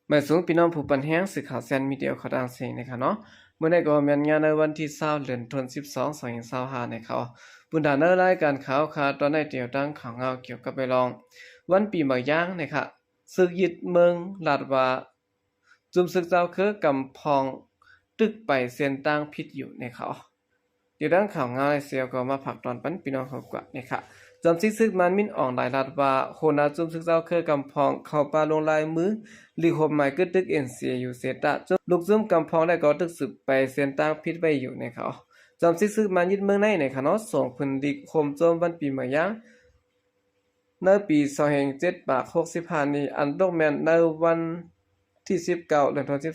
หมายสูงพี่น้องผู้ปันแห้งสื่อข่าวแซนมีเดียเขาดังเสียงนะคะเนาะเมื่อในก็มีงานในวันที่20เดือนธันวาคม2025ในเขาบุญดาเนอร์รายการข่าวตอนในเดียวดังข่าวเงาเกี่ยวกับไปลองวันปีใหม่ย่างนะคะศึกยึดเมืองลาดว่าจุมศึกเจ้าคือกำพองตึกไปเส้นต่างผิดอยู่ในเขาเดี๋ยวดังข่าวเงาเสียวก็มาผักตอนปันพี่น้องเขากว่านะคะจำซึกมันมินอ่องหลายลาดว่าโคนาจุมซึกเจ้าคือกำพองเข้าป่าลงลายมือลีโฮมไมเกิลตึกเอ็นเซียอยู่เซตะจนลูกซุ่มกำพองได้ก็ตึกสืบไปเส้นต่างพิษไปอยู่ในเขาจำซึกมันยึดเมืองในเขาเนาะส่งพื้นดิโคมโจมวันปีใหม่ย่างในปี2007บาท65นี้อันดอกแมนในวันที่19เดือนธันวาคม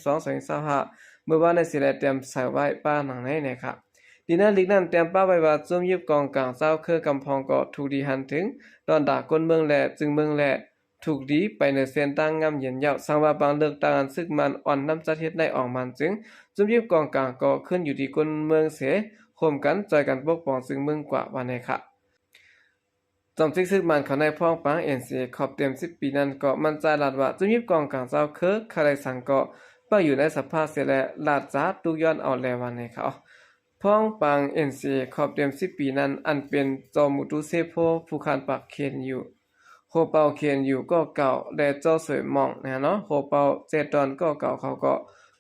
2025เมื่อวานในสิแลเตรียมใส่ไว้ป้าหนังในครับดีนั้นลีกนั้นเตรียมป้าไว้ว่าจุ่มยึดกองกลางเจ้าคือกำพองก็ถูกดีหันถึงตอนด่าคนเมืองแหละจึงเมืองแหละถูกดีไปในเส้นตั้งงามเย็นยาวสังว่าบางเลือกตั้งอันซึกมันอ่อนน้ำจัดเฮ็ดได้ออกมันจึงจุ่มยึดกองกลางก็ขึ้นอยู่ที่คนเมืองเสร่วมกันใจกันปกป้องซึ่งเมืองกว่าวันในค่ะจอมซึกมันเขาในพ้องปัง NCA ขอบเต็ม10ปีนั้นก็มั่นใจลาดว่าจุ่มยึดกองกลางเจ้าคือใครสังก็ป้าอยู่ในสภาพเสียและลาดจัดตุกย้อนเอาแลวันในเขาพ้องปัง NCA ขอบเต็ม10ปีนั้นอันเป็นจอมุตุเซโพผู้คันปักเคนอยู่โฮเปาเคนอยู่ก็เก่าและเจ้าสวยมองนะเนาะโฮเปาเจตอนก็เก่าเขาก็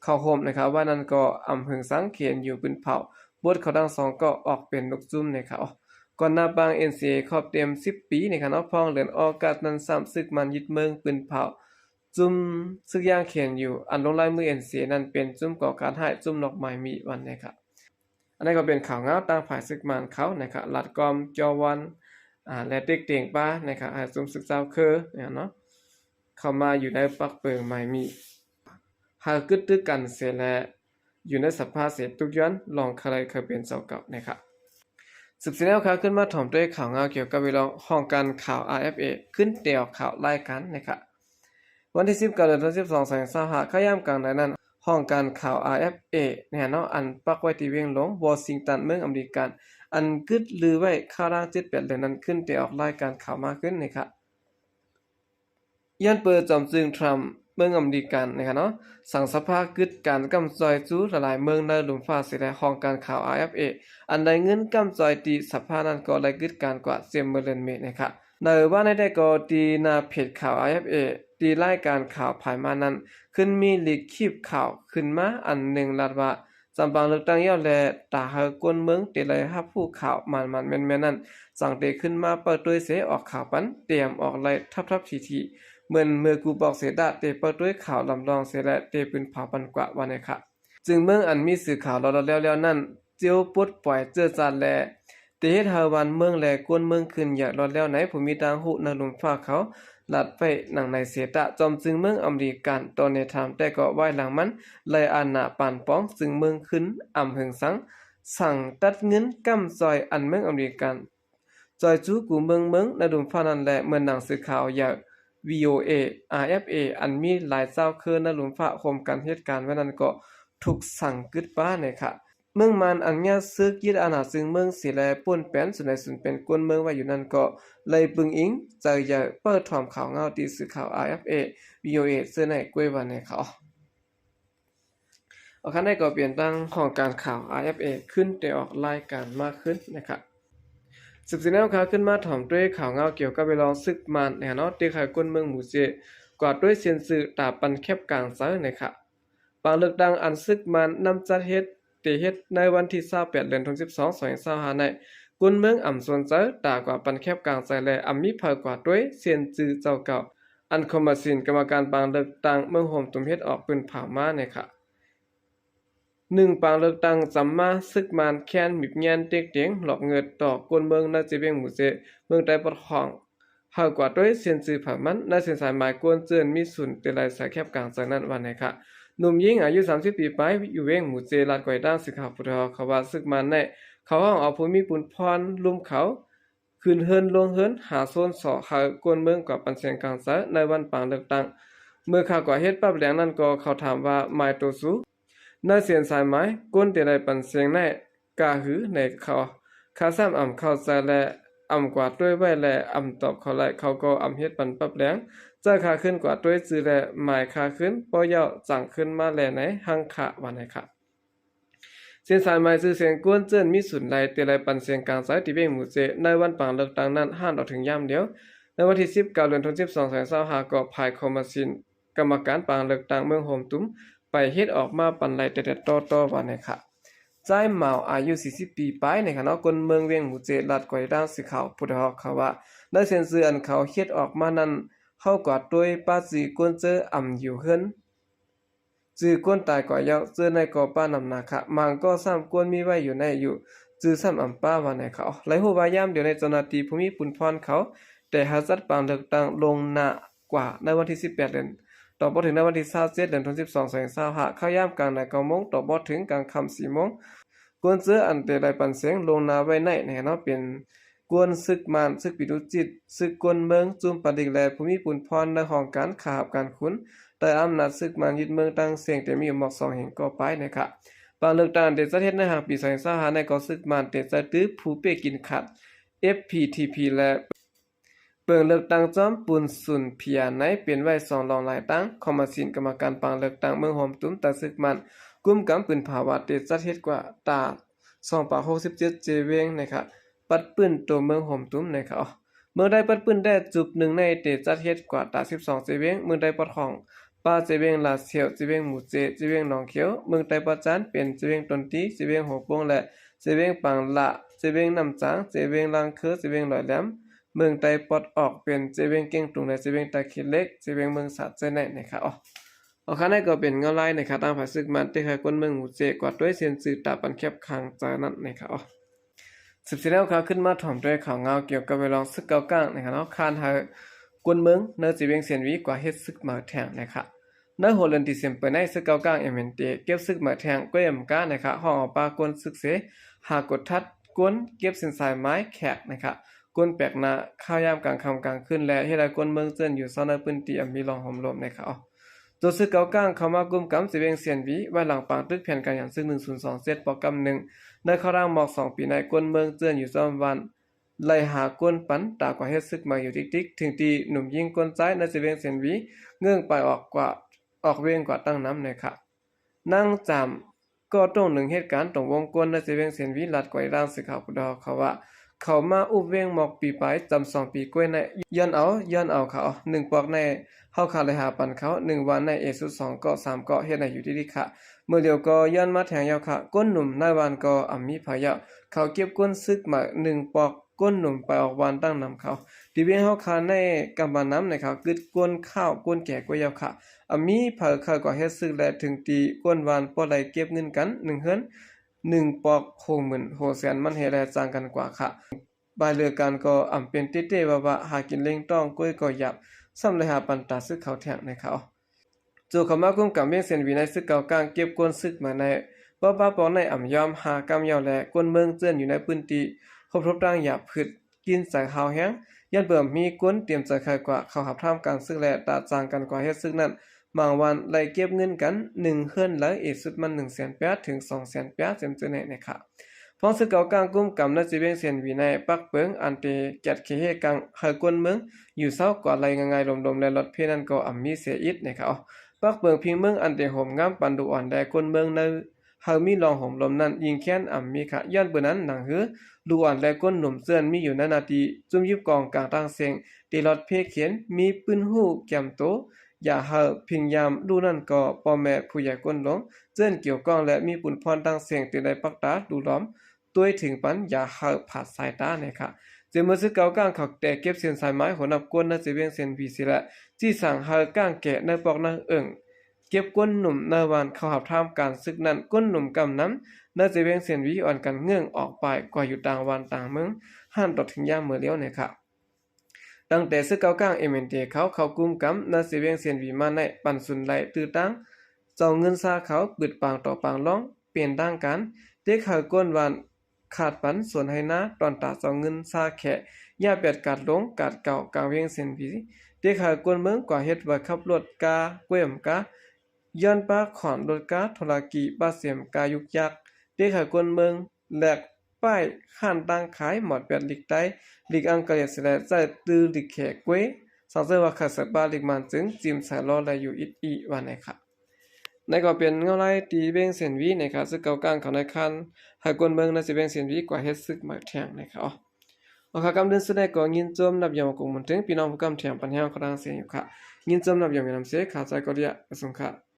เข้าโฮมนะครับว่านั้นก็อำหึงสังเคนอยู่ปืนเผาบทเขาทั้งสองก็ออกเป็นลูกจุ้มนะครับก่อนหน้าบาง NCA ขอบเต็ม10ปีนะครับเนาะพ้องเดือนออกาศนั้นซ้ำศึกมันยึดเมืองปืนเผาจุ่มซึกย่างเขียนอยู่อันลงลายมือ NCA นั้นเป็นจุ่มก่อการให้จุ่มดอกไม้มีวันนะครับอันนี้ก็เป็นข่าวเงาต่างฝ่ายศึกมันเขานะครับลัดกอมจอวันและเด็กเตียงป้านะครับจุ่มศึกเจ้าคือเนี่ยเนาะเข้ามาอยู่ในปักเปิงไม้มีหากกึดตึกกันเสียและอยู่ในสภาพเสียทุกย้อนลองใครเคยเป็นเจ้าเก่านะครับสืบสิแนวข่าวขึ้นมาถ่อมด้วยข่าวเงาเกี่ยวกับเวลาห้องการข่าว RFA ขึ้นเดี่ยวข่าวรายการนะครับวันที่19เดือนธันวาคม2025ข้ายามกลางนั้นห้องการข่าว RFA เนี่ยเนาะอันปักไว้ที่เวียงหลวงวอชิงตันเมืองอเมริกันอันกึดลือไว้ข่าวร่าง78เดือนนั้นขึ้นได้ออกรายการข่าวมากขึ้นนะครับยันเปิดจอมจึงทรัมป์เมืองอเมริกันนะครับเนาะสั่งสภากึดการกำจอยจู้หลายเมืองในหลุมฟ้าเสียห้องการข่าว RFA อันได้เงินกำจอยตีสภานั้นก็ได้กึดการกว่า10 มิลลิเมตรนะครับในว่าในได้ก็ตีหน้าเพจข่าว RFA ตีรายการข่าวภายมานั้นขึ้นมีลีกคลิปข่าวขึ้นมาอันหนึ่งลาดว่าจำบางเลือกตั้งย่อและตาเฮกวนเมืองเตเลยฮับผู้ข่าวมันแม่นๆนั้นสั่งเตขึ้นมาเปิดด้วยเสออกข่าวปันเตรียมออกไล่ทับทีเหมือนเมื่อกูบอกเสดาเตเปิดด้วยข่าวลำลองเสและเตปืนเผาปันกว่าวันนี้ค่ะจึงเมืองอันมีสื่อข่าวแล้วนั้นเจียวปลดปล่อยเจอจานแลเตเฮ็ดเฮาวันเมืองแลกวนเมืองขึ้นอยากรอดแล้วไหนผู้มีทางหูนลุมฟ้าเขาลัดไปหนังในเสตะจอมจึงเมืองอเมริกันตอนในทามแต่ก็ไว้หลังมันเลยอานาปานป้องจึงเมืองขึ้นอำหึงสังสั่งตัดเงินกำจอยอันเมืองอเมริกันจอยจูกูเมืองในดุมฟ้านั้นแหละเหมือนหนังสือข่าวอย่าง VOA RFA อันมีหลายเจ้าคือในหลุมฟ้าโคมกันเหตุการณ์ไว้นั้นก็ถูกสั่งกึดป้าเนี่ยค่ะเมืองมันอันญาซึกยึดอาณาซึ่งเมืองสิแลป่นแป้นสุดในสุนเป็นกวนเมืองไว้อยู่นั้นก็เลยปึงอิงใจอย่าเปิดถอมข่าวเงาตีสื่อข่าว RFA VOA เสื้อในกล้วยวันในเขาเอาคันได้ก็เปลี่ยนตั้งของการข่าว RFA ขึ้นแต่ออกรายการมากขึ้นนะครับสืบสิแนวข่าวขึ้นมาถ่อมด้วยข่าวเงาเกี่ยวกับเวลาซึกมันเนี่ยเนาะตีไข่กวนเมืองหมู่เจกว่าด้วยเซียนสื่อตาปันแคบกลางเซอนะครับบางเลือกดังอันซึกมันนำจัดเฮ็ดเฮ็ดในวันที่28เดือนธันวาคม2025ในกุนเมืองอ่ำสวนเจอตากว่าปันแคบกลางใจแลอ่ำมีเผากว่าด้วยเซียนจือเจ้าเก่าอันคอมมาสินกรรมการบางเลือกตั้งเมืองโฮมตุมเฮ็ดออกปืนเผามาเนี่ยค่ะ1ปางเลือกตั้งจำมาซึกมันแค้นมิบเงียนเต็กเตียงหลอกเงินต่อกวนเมืองนาจีเบียงหมู่เจเมืองใต้ปดของเฮากว่าด้วยเซียนจือเผามันนาเซียนสายหมายกวนเจินมีศูนย์เตลัยสายแคบกลางจากนั้นวันไหนค่ะหนุ่มยิงอายุ30 ปีไปอยู่เวงหมู่เจลาดก่อยด้านสึกหาพุทธเขาว่าซึกมันในเขาห้องเอาภูมิปุนพรลุ่มเขาขึ้นเฮินลงเฮินหาโซนสอเขากวนเมืองกว่าปันเสียงกลางซะในวันปางเลือกตั้งเมื่อข่าวก่อเฮ็ดปั๊บแหลงนั้นก็เขาถามว่าหมายตัวสูในเสียนสายไม้ก้นเตได้ปันเสียงในกาหือในเขาคาซ้ำอ่ำเข้าใจและอ่ำกว่าด้วยไว้และอ่ำตอบเขาไล่เขาก็อ่ำเฮ็ดปันปั๊บแหลง จะขาขึ้นกว่าด้วยจือแลหมายขาขึ้นปอยาจังขึ้นมาแลไหนหังขาวันไหนค่ะเสียงสายหมายซื่อเสียงกวนเจิ้นมีสุนไหลเตลัยปันเสียงกลางสายที่เบ่งหมู่เจในวันปังเลือกตั้งนั้นห้านออกถึงย่ำเดียวในวันที่19เดือนธันวาคม2025ก็ภายคอมมาซินกรรมการปังเลือกตั้งเมืองโฮมตุ้มไปเฮ็ดออกมาปันไหลแต่ต่อวันไหนค่ะใจเหมาอายุ40ปีไปในคณะคนเมืองเวียงหมู่เจลัดกวยด้านสีขาวพุทธฮอกเขาว่าได้เซ็นเซอร์อันเขาเฮ็ดออกมานั้นเข้ากว่าด้วยป้าจีกวนเจออ่ำอยู่เฮิรนจื้อกวนตายกว่าเยาเจอในก่อป้านำนาคะมังก็ซ้ำกวนมีไว้อยู่ในอยู่จื้อซ้ำอ่ำป้าว่าในเขาไหลหูวายามเดี๋ยวในเจ้าหน้าที่ภูมิปุนพรเขาแต่หาจัดปางเลือกตั้งลงหน้ากว่าในวันที่18เดือนต่อบ่ถึงในวันที่27เดือนธันวาคม2025เข้ายามกลางใน9โมงต่อบ่ถึงกลางค่ำ4โมงกวนเจออันเตไดปันเสียงลงนาไว้ในเนาะเป็นกวนศึกมานศึกปิดุจิตศึกกวนเมืองจุมปดิกแลภูมิปุนพรในห้องการขาบการขุนแต่อำนาจศึกมันยึดเมืองตั้งเสียงแต่มีหมอก2แห่งก็ไปนะครับปางเลือกตั้งเดชเทศในหางปี2025ในก็ศึกมันเดชตื้อผู้เปกินขัด FPTP และเปิงเลือกตั้งจอมปุนสุนเพียในเป็นไว้2รองหลายตั้งคอมมาซินกรรมการปางเลือกตั้งเมืองโฮมตุ้มแต่ศึกมันกุมกำปืนภาวะเดชเทศกว่าตา267เจเวงนะครับปัดปืนตัวเมืองโฮมตุ้มนะครับเมื่อได้ปัดปืนได้จุบหนึ่งในเดชเทศกว่าตา12เจเวงเมื่อได้ปัดของป้าเจเวงลาเซียวเจเวงหมู่เจเวงหนองเขียวเมืองไต้ปะจานเป็นเจเวงตนตีเจเวงหัวโป่งและเจเวงปังละเจเวงน้ำจางเจเวงลังเคอเจเวงลอยแหลมเมืองไต้ปอดออกเป็นเจเวงเก่งตุงและเจเวงตะเคียนเล็กเจเวงเมืองสัตว์เจไหนนะครับข้างในก็เป็นเงาลายนะครับตามภาษาซึกมันที่เคยคนเมืองหมู่เจกว่าด้วยเสียนสื่อตาปันแคบคางจากนั้นนะครับ14แล้วครับขึ้นมาถ่อมด้วยข่าวเงาเกี่ยวกับเวลาซึกเกาก้างนะครับคานหากวนเมืองเนื้อเจเวงเสียนวีกว่าเฮ็ดซึกมาแทงนะครับในหัวเรือนที่เสียมเปิดในซึกเกาก้างMNT เก็บซึกมาแทงก้อยมก้านะครับห้องออกปากวนซึกเสหากดทัดกวนเก็บสินสายไม้แขกนะครับกวนแปลกหน้าข้าวยามกลางค่ำกลางคืนและเฮ็ดให้กวนเมืองเจิ้นอยู่ซ่อนในพื้นที่มีรองหอมลมนะครับตัวซึกเกาก้างเข้ามากุมกำเจเวงเสียนวีไว้หลังปางตึกแผ่นการอย่างซึ่ง1027ปอกำ1ในเข้าร่างหมอก2ปีในกวนเมืองเจิ้นอยู่ซ่อมวันไล่หากวนปันตากว่าเฮ็ดซึกมาอยู่ติ๊กๆถึงตีหนุ่มยิงกวนซ้ายในเจเวงเสียนวีเงื่องไปออกเวงกว่าตั้งน้ำนะครับนั่งจำก็ต้องหนึ่งเหตุการณ์ตรงวงกลในเจเวงเสียนวีลัดกว่าร่างสิขาวพุดอเขาว่าเขามาอุบเวงหมอกปีไปจำ2ปีกล้วยในย้อนเอาเขา1ปอกในเฮาขาเลยหาปันเขา1วันในสุด2ก็3ก็เฮ็ดให้อยู่ที่ค่ะเมื่อเดียวก็ย้อนมาแทงยาวค่ะก้นหนุ่มในวันก็มีพายะเขาเก็บก้นซึกมา1ปอกก้นหนุ่มไปออกวันตั้งนำเขาที่เวียงเฮาขาในกำบานน้ำในเขากึดก้นข้าวก้นแก่กว่ายาวค่ะมีเผาเขาก็เฮ็ดซึกและถึงตีก้นวานบ่ได้เก็บเงินกัน1เฮือน1ปอก60,000โหแสนมันเฮ็ดให้จ้างกันกว่าค่ะบายเรือกันก็เป็นเต้ๆว่าหากินเล่งต้องก้อยก็หยับซ้ำเลยหาปันตาซึกเขาแทงในเขาจู่เขามากุมกับเมียงเซียนวีในซึกเก่ากลางเก็บก้นซึกมาในป้าปอในยอมหากำยาวและก้นเมืองเจื้อนอยู่ในพื้นที่ครบตั้งหยาบพืชกินใส่ข้าวแห้งยันเบิ่มมีก้นเตรียมใจใครกว่าเขาหับท่ามการซึกและตาจางกันกว่าเฮ็ดซึกนั้นบางวันไล่เก็บเงินกัน1เฮือนแล้วสุดมัน100,000ถึง200,000เต็มเจเนนะครับพ้องซึกเก่ากลางกุมกำในจีเวียงเซียนวีในปักเปิงอันเตจัดเคเฮกังหากวนเมืองอยู่เศร้ากว่าไล่ง่ายๆลมๆและรถเพนั้นก็มีเสียอิดนะครับปักเปิงพิงเมืองอันเตห่มงามปันดุอ่อนแดกวนเมืองในหากมีรองห่มลมนั้นยิงแค้นมีค่ะย้อนเบิ่นั้นหนังหือดูอ่อนและก้นหนุ่มเสื้อนมีอยู่ในนาทีจุ่มยิบกองกลางตั้งเสียงตีรถเพเขียนมีปืนหู้แก้มโตอย่าหาพิงยามดูนั่นก็พ่อแม่ผู้ใหญ่ก้นหลงเจิ้นเกี่ยวก้องและมีปุ่นพรตั้งเสียงตีได้ปักตาดูล้อมตัวถึงปันอย่าหาผาดสายตาเนี่ยค่ะเจมือซึกเก่าก้างเขาแต่เก็บเส้นสายไม้หัวนับก้นน่าจะเวียงเส้นพีสิละจี้สั่งหาก้างแกะในปอกนาเอิงเก็บก้นหนุ่มในวันเขาหับท่ามการซึกนั้นก้นหนุ่มกำน้ำน่าจะเวียงเส้นวีอ่อนกันเงื่องออกไปกว่าอยู่ต่างวันต่างเมืองห้ามต่อถึงย่ามเมื่อเลี้ยวเนี่ยค่ะตั้งแต่ซึกเก่าก้างMNTเขากุมกำน่าจะเวียงเส้นวีมาในปันสุนไหลตื้อตั้งเจ้าเงินซาเขาปืดปางต่อปางร้องเปลี่ยนดังกันเด็กเขาก้นวันขาดปันส่วนให้นะตอนตาเจ้าเงินซาแขะย่าเปียดกัดลงกัดเก่ากางเวียงเส้นวีเด็กเขาก้นเมืองกว่าเฮ็ดว่าขับรถกาเว้มกาย้อนป้าขอนรถกาโทรกีป้าเสียมกายุกยักเด็กเขาก้นเมืองแหลกป้ายข้านตั้งขายหมอดแปดลิกไตลิกอังกฤษและใจตื้อลิกแขกเว้ สาวเจอว่าขัดสักบาลิกมันจึงจิมสายล้อและอยู่อิดอีวันไหนค่ะในก็เป็นเงาไล่ตีเบ้งเสียนวีนะครับซึ่งเก่ากลางเขาในคันหากวนเมืองในสิเบ้งเสียนวีกว่าเฮ็ดซึกมาแทงนะครับเอาค่ะกำเดินสุดได้ก็ยินจมนับยามกงมันถึงพี่น้องผู้กำแถมปัญหาครางเสียงอยู่ค่ะยินจมนับยามนำเสขาใจก็เรียกประสงค์ค่ะ